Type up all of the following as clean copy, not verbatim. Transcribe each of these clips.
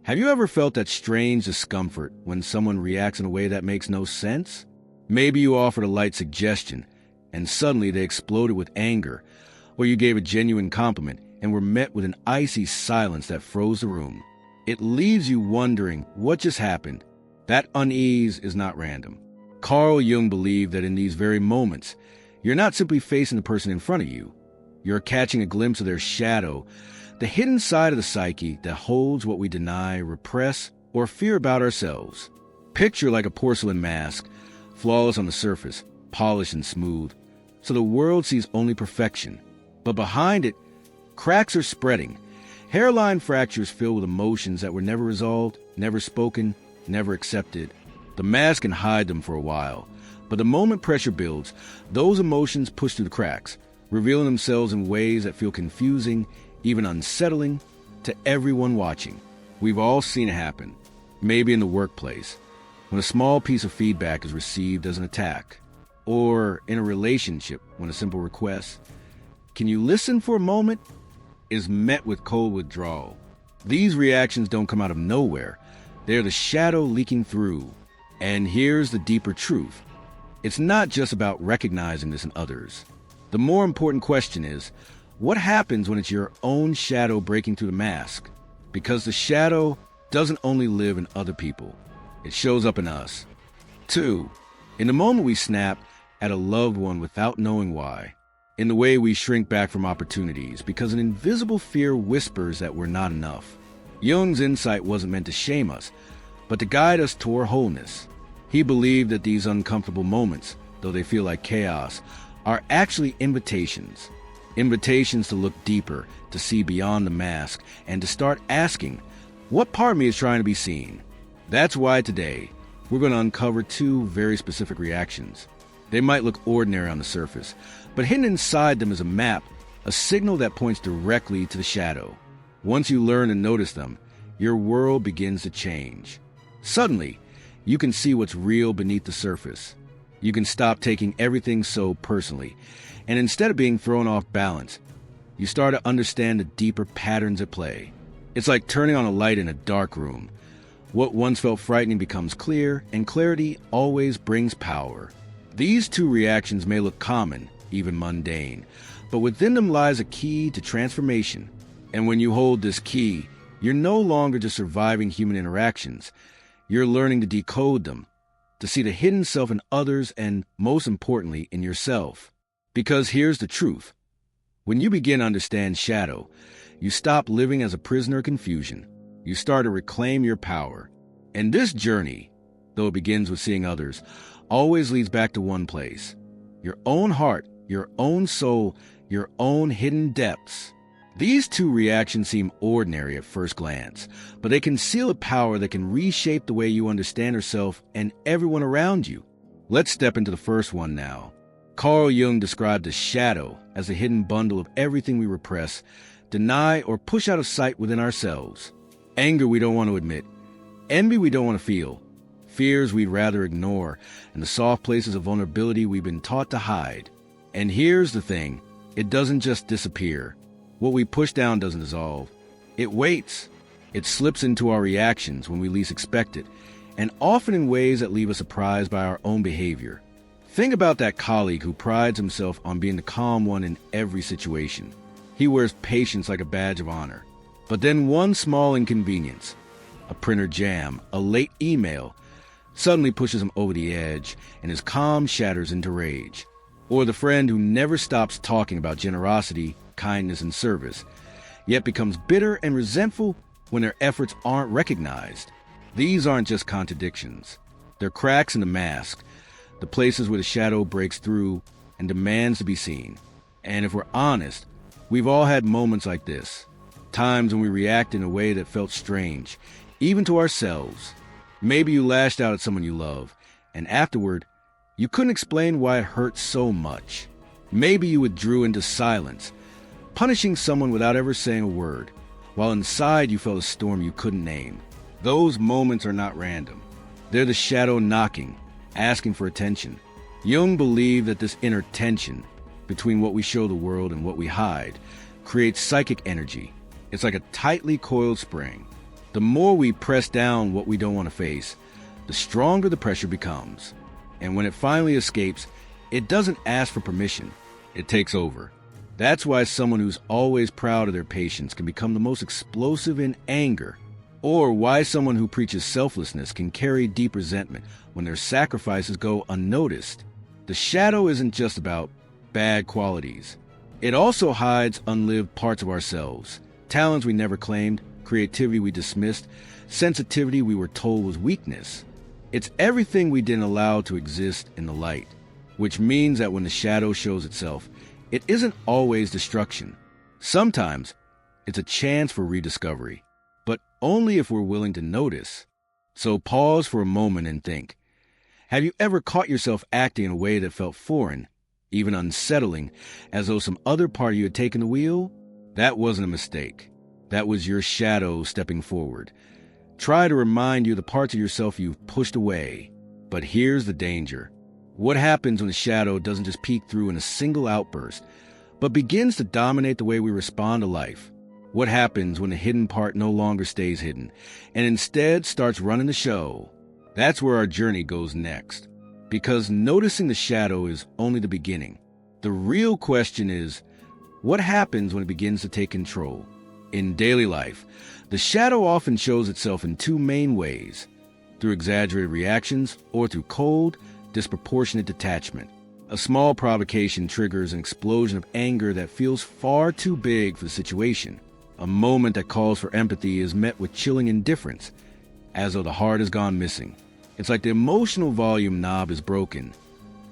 Have you ever felt that strange discomfort when someone reacts in a way that makes no sense? Maybe you offered a light suggestion, and suddenly they exploded with anger, or you gave a genuine compliment and were met with an icy silence that froze the room. It leaves you wondering what just happened. That unease is not random. Carl Jung believed that in these very moments, you're not simply facing the person in front of you. You're catching a glimpse of their shadow, the hidden side of the psyche that holds what we deny, repress, or fear about ourselves. Picture like a porcelain mask, flawless on the surface, polished and smooth, so the world sees only perfection. But behind it, cracks are spreading, hairline fractures filled with emotions that were never resolved, never spoken, never accepted. The mask can hide them for a while, but the moment pressure builds, those emotions push through the cracks, revealing themselves in ways that feel confusing, even unsettling, to everyone watching. We've all seen it happen, maybe in the workplace, when a small piece of feedback is received as an attack, or in a relationship when a simple request, "Can you listen for a moment?" is met with cold withdrawal. These reactions don't come out of nowhere. They're the shadow leaking through. And here's the deeper truth. It's not just about recognizing this in others. The more important question is, what happens when it's your own shadow breaking through the mask? Because the shadow doesn't only live in other people. It shows up in us. 2. In the moment we snap at a loved one without knowing why. In the way we shrink back from opportunities because an invisible fear whispers that we're not enough. Jung's insight wasn't meant to shame us, but to guide us toward wholeness. He believed that these uncomfortable moments, though they feel like chaos, are actually invitations. Invitations to look deeper, to see beyond the mask, and to start asking, what part of me is trying to be seen? That's why today, we're going to uncover 2 very specific reactions. They might look ordinary on the surface, but hidden inside them is a map, a signal that points directly to the shadow. Once you learn to notice them, your world begins to change. Suddenly, you can see what's real beneath the surface. You can stop taking everything so personally, and instead of being thrown off balance, you start to understand the deeper patterns at play. It's like turning on a light in a dark room. What once felt frightening becomes clear, and clarity always brings power. These 2 reactions may look common, even mundane, but within them lies a key to transformation. And when you hold this key, you're no longer just surviving human interactions. You're learning to decode them, to see the hidden self in others and, most importantly, in yourself. Because here's the truth. When you begin to understand shadow, you stop living as a prisoner of confusion. You start to reclaim your power. And this journey, though it begins with seeing others, always leads back to one place: your own heart, your own soul, your own hidden depths. These 2 reactions seem ordinary at first glance, but they conceal a power that can reshape the way you understand yourself and everyone around you. Let's step into the first one now. Carl Jung described the shadow as a hidden bundle of everything we repress, deny, or push out of sight within ourselves. Anger we don't want to admit, envy we don't want to feel, fears we'd rather ignore, and the soft places of vulnerability we've been taught to hide. And here's the thing, it doesn't just disappear. What we push down doesn't dissolve. It waits. It slips into our reactions when we least expect it, and often in ways that leave us surprised by our own behavior. Think about that colleague who prides himself on being the calm one in every situation. He wears patience like a badge of honor. But then one small inconvenience, a printer jam, a late email, suddenly pushes him over the edge, and his calm shatters into rage. Or the friend who never stops talking about generosity, kindness, and service, yet becomes bitter and resentful when their efforts aren't recognized. These aren't just contradictions. They're cracks in the mask, the places where the shadow breaks through and demands to be seen. And if we're honest, we've all had moments like this. Times when we react in a way that felt strange, even to ourselves. Maybe you lashed out at someone you love, and afterward, you couldn't explain why it hurt so much. Maybe you withdrew into silence, punishing someone without ever saying a word, while inside you felt a storm you couldn't name. Those moments are not random. They're the shadow knocking, asking for attention. Jung believed that this inner tension between what we show the world and what we hide creates psychic energy. It's like a tightly coiled spring. The more we press down what we don't want to face, the stronger the pressure becomes. And when it finally escapes, it doesn't ask for permission. It takes over. That's why someone who's always proud of their patience can become the most explosive in anger, or why someone who preaches selflessness can carry deep resentment when their sacrifices go unnoticed. The shadow isn't just about bad qualities. It also hides unlived parts of ourselves, talents we never claimed, creativity we dismissed, sensitivity we were told was weakness. It's everything we didn't allow to exist in the light, which means that when the shadow shows itself, it isn't always destruction. Sometimes it's a chance for rediscovery, but only if we're willing to notice. So pause for a moment and think. Have you ever caught yourself acting in a way that felt foreign, even unsettling, as though some other part of you had taken the wheel? That wasn't a mistake. That was your shadow stepping forward. Try to remind you of the parts of yourself you've pushed away. But here's the danger. What happens when the shadow doesn't just peek through in a single outburst, but begins to dominate the way we respond to life? What happens when the hidden part no longer stays hidden, and instead starts running the show? That's where our journey goes next. Because noticing the shadow is only the beginning. The real question is, what happens when it begins to take control? In daily life, the shadow often shows itself in two main ways: through exaggerated reactions or through cold, disproportionate detachment. A small provocation triggers an explosion of anger that feels far too big for the situation. A moment that calls for empathy is met with chilling indifference, as though the heart has gone missing. It's like the emotional volume knob is broken,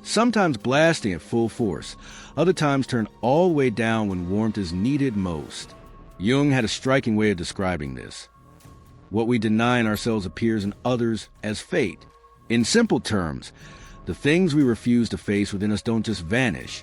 sometimes blasting at full force, other times turned all the way down when warmth is needed most. Jung had a striking way of describing this. What we deny in ourselves appears in others as fate. In simple terms, the things we refuse to face within us don't just vanish.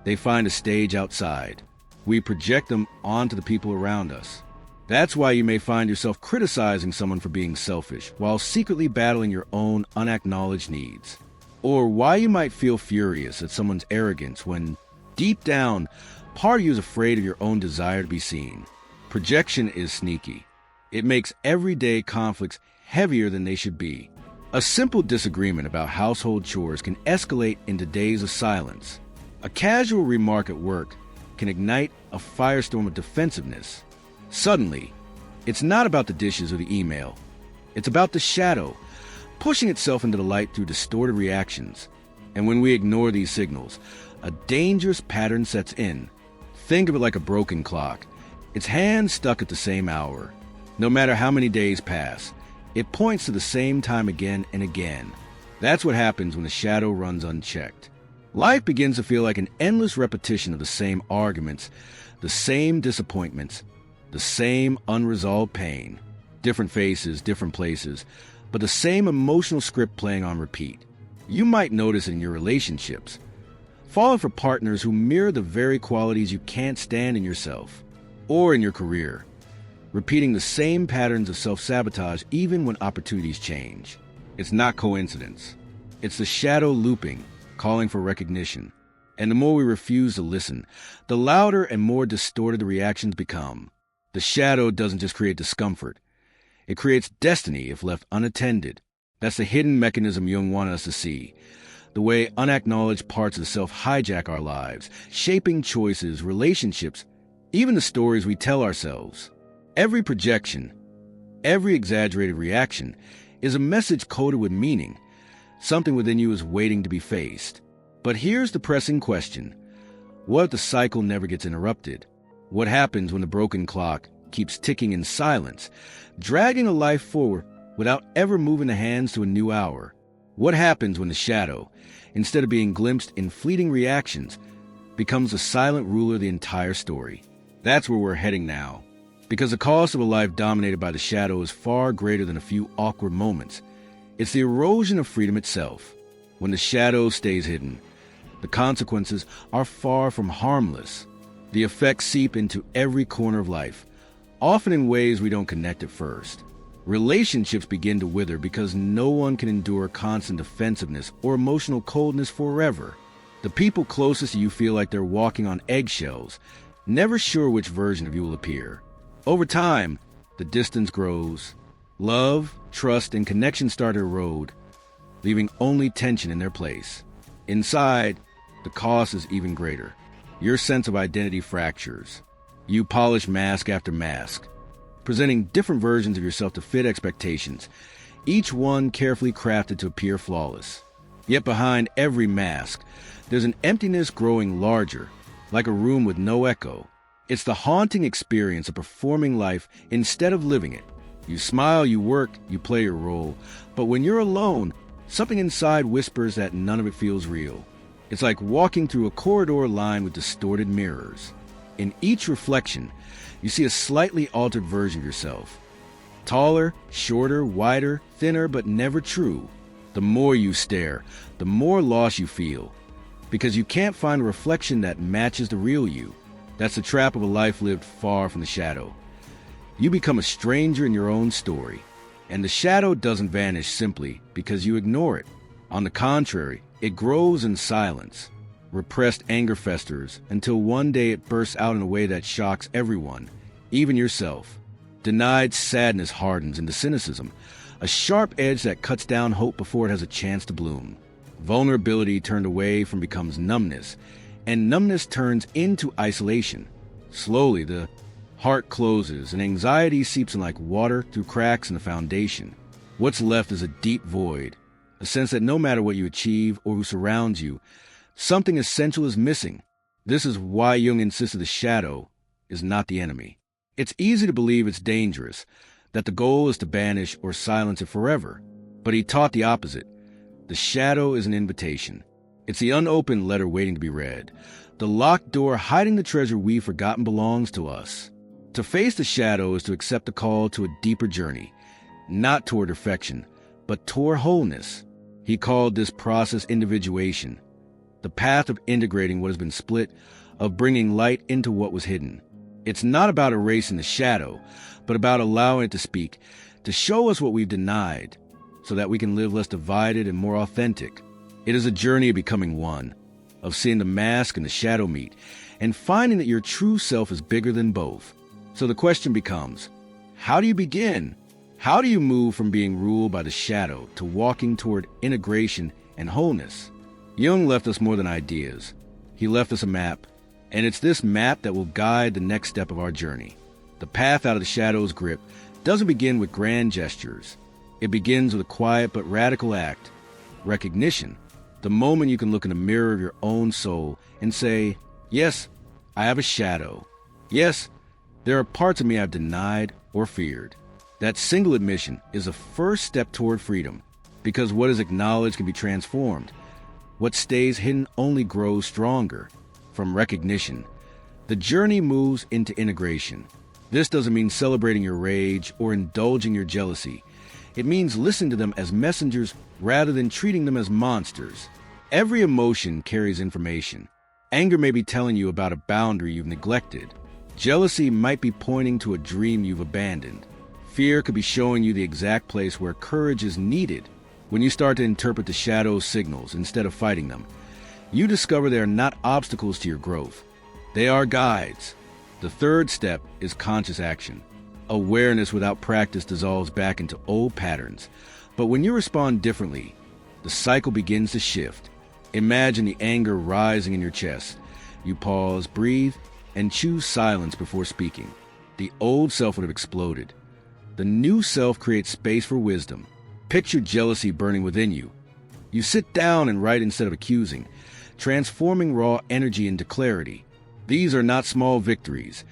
They find a stage outside. We project them onto the people around us. That's why you may find yourself criticizing someone for being selfish, while secretly battling your own unacknowledged needs. Or why you might feel furious at someone's arrogance when, deep down, part of you is afraid of your own desire to be seen. Projection is sneaky. It makes everyday conflicts heavier than they should be. A simple disagreement about household chores can escalate into days of silence. A casual remark at work can ignite a firestorm of defensiveness. Suddenly, it's not about the dishes or the email. It's about the shadow, pushing itself into the light through distorted reactions. And when we ignore these signals, a dangerous pattern sets in. Think of it like a broken clock. Its hand stuck at the same hour. No matter how many days pass, it points to the same time again and again. That's what happens when the shadow runs unchecked. Life begins to feel like an endless repetition of the same arguments, the same disappointments, the same unresolved pain. Different faces, different places, but the same emotional script playing on repeat. You might notice it in your relationships. Falling for partners who mirror the very qualities you can't stand in yourself. Or in your career. Repeating the same patterns of self-sabotage even when opportunities change. It's not coincidence. It's the shadow looping, calling for recognition. And the more we refuse to listen, the louder and more distorted the reactions become. The shadow doesn't just create discomfort. It creates destiny if left unattended. That's the hidden mechanism Jung wanted us to see. The way unacknowledged parts of the self hijack our lives, shaping choices, relationships, even the stories we tell ourselves. Every projection, every exaggerated reaction is a message coded with meaning. Something within you is waiting to be faced. But here's the pressing question. What if the cycle never gets interrupted? What happens when the broken clock keeps ticking in silence, dragging a life forward without ever moving the hands to a new hour? What happens when the shadow, instead of being glimpsed in fleeting reactions, becomes the silent ruler of the entire story? That's where we're heading now. Because the cost of a life dominated by the shadow is far greater than a few awkward moments. It's the erosion of freedom itself. When the shadow stays hidden, the consequences are far from harmless. The effects seep into every corner of life, often in ways we don't connect at first. Relationships begin to wither because no one can endure constant defensiveness or emotional coldness forever. The people closest to you feel like they're walking on eggshells, never sure which version of you will appear. Over time, the distance grows. Love, trust, and connection start to erode, leaving only tension in their place. Inside, the cost is even greater. Your sense of identity fractures. You polish mask after mask, presenting different versions of yourself to fit expectations, each one carefully crafted to appear flawless. Yet behind every mask, there's an emptiness growing larger, like a room with no echo. It's the haunting experience of performing life instead of living it. You smile, you work, you play your role, but when you're alone, something inside whispers that none of it feels real. It's like walking through a corridor lined with distorted mirrors. In each reflection, you see a slightly altered version of yourself. Taller, shorter, wider, thinner, but never true. The more you stare, the more lost you feel, because you can't find a reflection that matches the real you. That's the trap of a life lived far from the shadow. You become a stranger in your own story, and the shadow doesn't vanish simply because you ignore it. On the contrary, it grows in silence. Repressed anger festers until one day it bursts out in a way that shocks everyone, even yourself. Denied sadness hardens into cynicism, a sharp edge that cuts down hope before it has a chance to bloom. Vulnerability turned away from becomes numbness, and numbness turns into isolation. Slowly, the heart closes, and anxiety seeps in like water through cracks in the foundation. What's left is a deep void, a sense that no matter what you achieve or who surrounds you, something essential is missing. This is why Jung insisted the shadow is not the enemy. It's easy to believe it's dangerous, that the goal is to banish or silence it forever. But he taught the opposite. The shadow is an invitation. It's the unopened letter waiting to be read, the locked door hiding the treasure we've forgotten belongs to us. To face the shadow is to accept the call to a deeper journey, not toward perfection, but toward wholeness. He called this process individuation, the path of integrating what has been split, of bringing light into what was hidden. It's not about erasing the shadow, but about allowing it to speak, to show us what we've denied, so that we can live less divided and more authentic. It is a journey of becoming one, of seeing the mask and the shadow meet, and finding that your true self is bigger than both. So the question becomes, how do you begin? How do you move from being ruled by the shadow to walking toward integration and wholeness? Jung left us more than ideas. He left us a map, and it's this map that will guide the next step of our journey. The path out of the shadow's grip doesn't begin with grand gestures. It begins with a quiet but radical act, recognition. The moment you can look in the mirror of your own soul and say, yes, I have a shadow. Yes, there are parts of me I've denied or feared. That single admission is a first step toward freedom, because what is acknowledged can be transformed. What stays hidden only grows stronger. From recognition, the journey moves into integration. This doesn't mean celebrating your rage or indulging your jealousy. It means listening to them as messengers rather than treating them as monsters. Every emotion carries information. Anger may be telling you about a boundary you've neglected. Jealousy might be pointing to a dream you've abandoned. Fear could be showing you the exact place where courage is needed. When you start to interpret the shadow's signals instead of fighting them, you discover they are not obstacles to your growth. They are guides. The third step is conscious action. Awareness without practice dissolves back into old patterns. But when you respond differently, the cycle begins to shift. Imagine the anger rising in your chest. You pause, breathe, and choose silence before speaking. The old self would have exploded. The new self creates space for wisdom. Picture jealousy burning within you. You sit down and write instead of accusing, transforming raw energy into clarity. These are not small victories.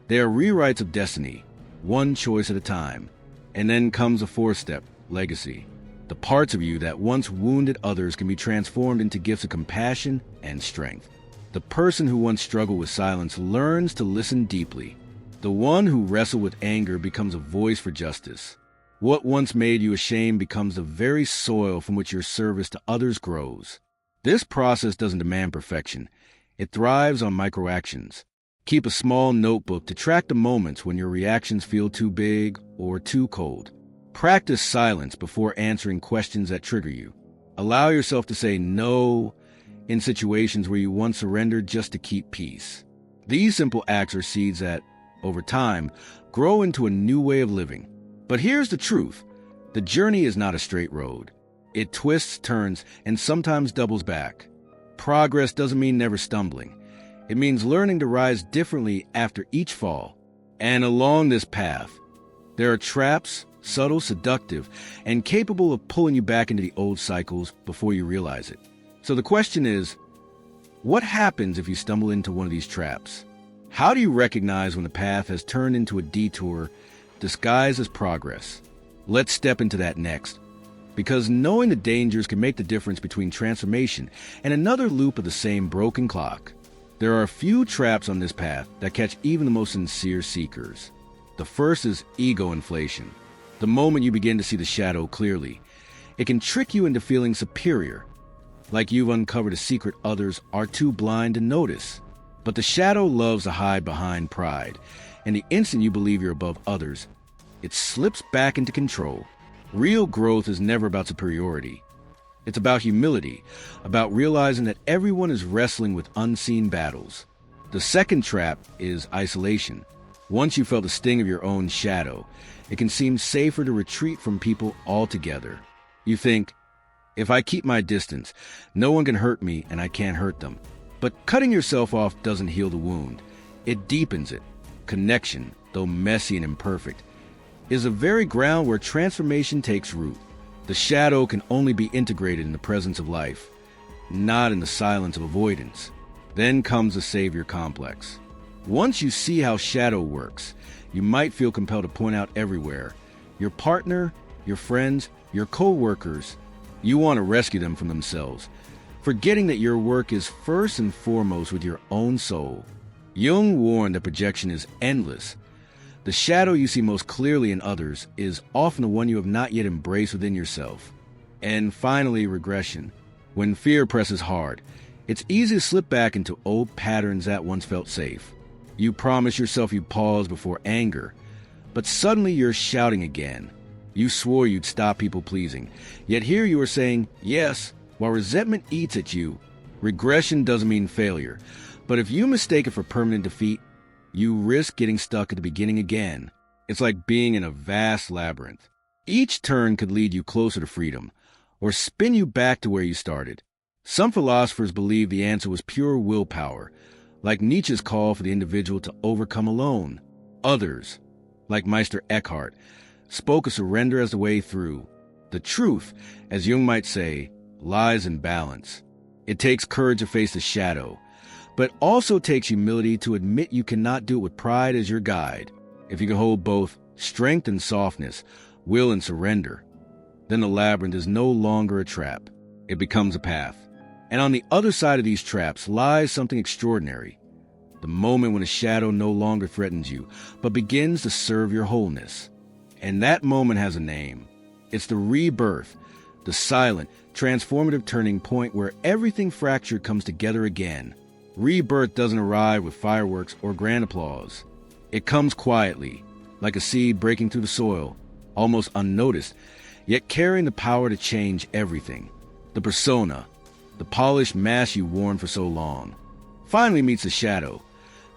They are rewrites of destiny, one choice at a time. And then comes a fourth step, legacy. The parts of you that once wounded others can be transformed into gifts of compassion and strength. The person who once struggled with silence learns to listen deeply. The one who wrestled with anger becomes a voice for justice. What once made you ashamed becomes the very soil from which your service to others grows. This process doesn't demand perfection. It thrives on microactions. Keep a small notebook to track the moments when your reactions feel too big or too cold. Practice silence before answering questions that trigger you. Allow yourself to say no in situations where you once surrendered just to keep peace. These simple acts are seeds that, over time, grow into a new way of living. But here's the truth. The journey is not a straight road. It twists, turns, and sometimes doubles back. Progress doesn't mean never stumbling. It means learning to rise differently after each fall. And along this path, there are traps, subtle, seductive, and capable of pulling you back into the old cycles before you realize it. So the question is, what happens if you stumble into one of these traps? How do you recognize when the path has turned into a detour disguised as progress? Let's step into that next. Because knowing the dangers can make the difference between transformation and another loop of the same broken clock. There are a few traps on this path that catch even the most sincere seekers. The first is ego inflation. The moment you begin to see the shadow clearly, it can trick you into feeling superior, like you've uncovered a secret others are too blind to notice. But the shadow loves to hide behind pride, and the instant you believe you're above others, it slips back into control. Real growth is never about superiority. It's about humility, about realizing that everyone is wrestling with unseen battles. The second trap is isolation. Once you felt the sting of your own shadow, it can seem safer to retreat from people altogether. You think, if I keep my distance, no one can hurt me and I can't hurt them. But cutting yourself off doesn't heal the wound. It deepens it. Connection, though messy and imperfect, is the very ground where transformation takes root. The shadow can only be integrated in the presence of life, not in the silence of avoidance. Then comes the savior complex. Once you see how shadow works, you might feel compelled to point out everywhere. Your partner, your friends, your co-workers, you want to rescue them from themselves, forgetting that your work is first and foremost with your own soul. Jung warned that projection is endless. The shadow you see most clearly in others is often the one you have not yet embraced within yourself. And finally, regression. When fear presses hard, it's easy to slip back into old patterns that once felt safe. You promise yourself you'd pause before anger, but suddenly you're shouting again. You swore you'd stop people pleasing, yet here you are saying yes, while resentment eats at you. Regression doesn't mean failure, but if you mistake it for permanent defeat, you risk getting stuck at the beginning again. It's like being in a vast labyrinth. Each turn could lead you closer to freedom, or spin you back to where you started. Some philosophers believe the answer was pure willpower, like Nietzsche's call for the individual to overcome alone. Others, like Meister Eckhart, spoke of surrender as the way through. The truth, as Jung might say, lies in balance. It takes courage to face the shadow, but also takes humility to admit you cannot do it with pride as your guide. If you can hold both strength and softness, will and surrender, then the labyrinth is no longer a trap. It becomes a path. And on the other side of these traps lies something extraordinary. The moment when a shadow no longer threatens you, but begins to serve your wholeness. And that moment has a name. It's the rebirth, the silent, transformative turning point where everything fractured comes together again. Rebirth doesn't arrive with fireworks or grand applause. It comes quietly, like a seed breaking through the soil, almost unnoticed, yet carrying the power to change everything. The persona, the polished mask you worn for so long, finally meets the shadow,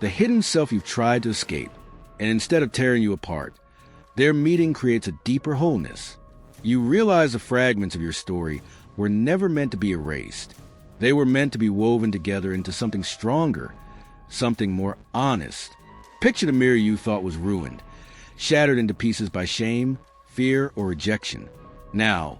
the hidden self you've tried to escape. And instead of tearing you apart, their meeting creates a deeper wholeness. You realize the fragments of your story were never meant to be erased. They were meant to be woven together into something stronger, something more honest. Picture the mirror you thought was ruined, shattered into pieces by shame, fear, or rejection. Now,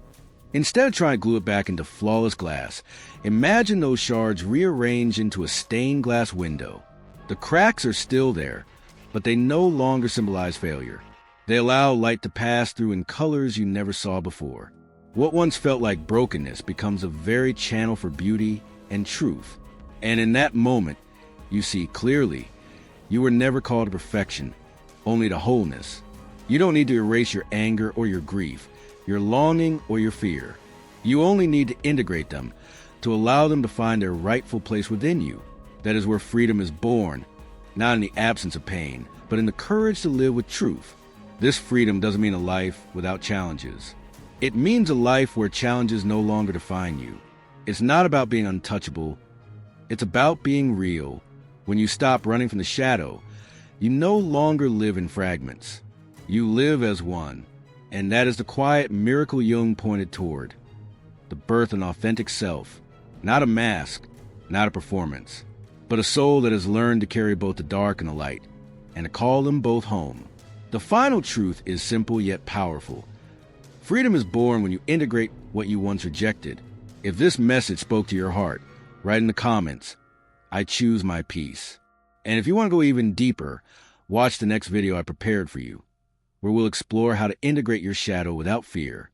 instead of trying to glue it back into flawless glass, imagine those shards rearranged into a stained glass window. The cracks are still there, but they no longer symbolize failure. They allow light to pass through in colors you never saw before. What once felt like brokenness becomes a very channel for beauty and truth. And in that moment, you see clearly, you were never called to perfection, only to wholeness. You don't need to erase your anger or your grief, your longing or your fear. You only need to integrate them, to allow them to find their rightful place within you. That is where freedom is born, not in the absence of pain, but in the courage to live with truth. This freedom doesn't mean a life without challenges. It means a life where challenges no longer define you. It's not about being untouchable. It's about being real. When you stop running from the shadow, You no longer live in fragments. You live as one. And that is the quiet miracle Jung pointed toward. The birth of an authentic self. Not a mask, not a performance, but a soul that has learned to carry both the dark and the light, and to call them both home. The final truth is simple yet powerful. Freedom is born when you integrate what you once rejected. If this message spoke to your heart, write in the comments, "I choose my peace." And if you want to go even deeper, watch the next video I prepared for you, where we'll explore how to integrate your shadow without fear.